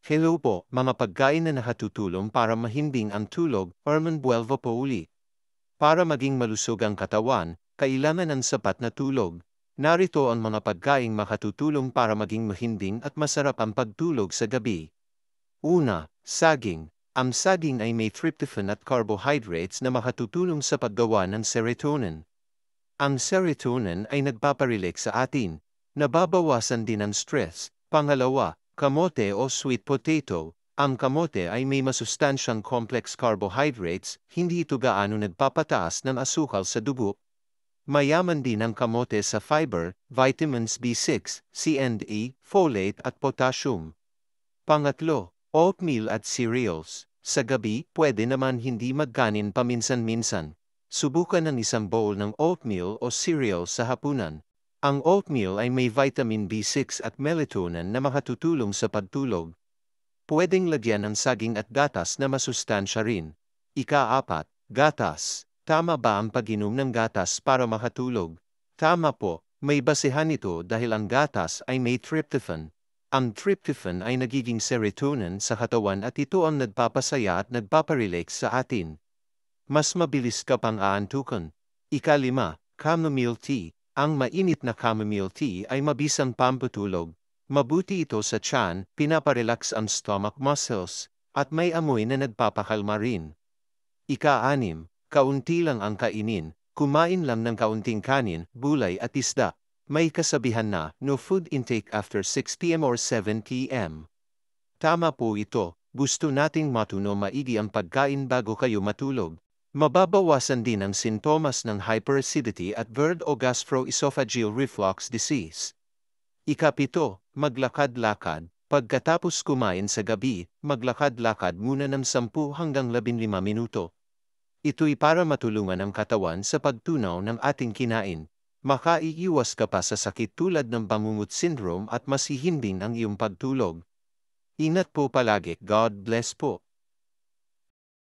Hello po, mga pagkain na nakatutulong para mahimbing ang tulog, Herman Buelva po uli. Para maging malusog ang katawan, kailangan ng sapat na tulog. Narito ang mga pagkain makatutulong para maging mahimbing at masarap ang pagtulog sa gabi. Una, saging. Ang saging ay may tryptophan at carbohydrates na makatutulong sa paggawa ng serotonin. Ang serotonin ay nagpaparelax sa atin. Nababawasan din ang stress. Pangalawa, kamote o sweet potato. Ang kamote ay may masustansyang complex carbohydrates, hindi ito gaano nagpapataas ng asukal sa dugo. Mayaman din ang kamote sa fiber, vitamins B6, C and E, folate at potassium. Pangatlo, oatmeal at cereals. Sa gabi, pwede naman hindi magkanin paminsan-minsan. Subukan ng isang bowl ng oatmeal o cereal sa hapunan. Ang oatmeal ay may vitamin B6 at melatonin na makatutulong sa pagtulog. Pwedeng lagyan ng saging at gatas na masustansya rin. Ika-4, gatas. Tama ba ang pag-inom ng gatas para makatulog? Tama po, may basehan ito dahil ang gatas ay may tryptophan. Ang tryptophan ay nagiging serotonin sa katawan at ito ang nagpapasaya at nagpaparelax sa atin. Mas mabilis ka pang aantukan. Ika-5, chamomile tea. Ang mainit na chamomile tea ay mabisang pampatulog. Mabuti ito sa tiyan, pinaparelax ang stomach muscles, at may amoy na nagpapakalma rin. Ika-6, kaunti lang ang kainin. Kumain lang ng kaunting kanin, gulay at isda. May kasabihan na, no food intake after 6 p.m. or 7 p.m. Tama po ito, gusto nating matuno maigi ang pagkain bago kayo matulog. Mababawasan din ang sintomas ng hyperacidity at GERD o gastroesophageal reflux disease. Ika-7, maglakad-lakad. Pagkatapos kumain sa gabi, maglakad-lakad muna ng 10 hanggang 15 minuto. Ito'y para matulungan ang katawan sa pagtunaw ng ating kinain. Makaiiwas ka pa sa sakit tulad ng bangungot syndrome at masihimbing ang iyong pagtulog. Ingat po palagi, God bless po.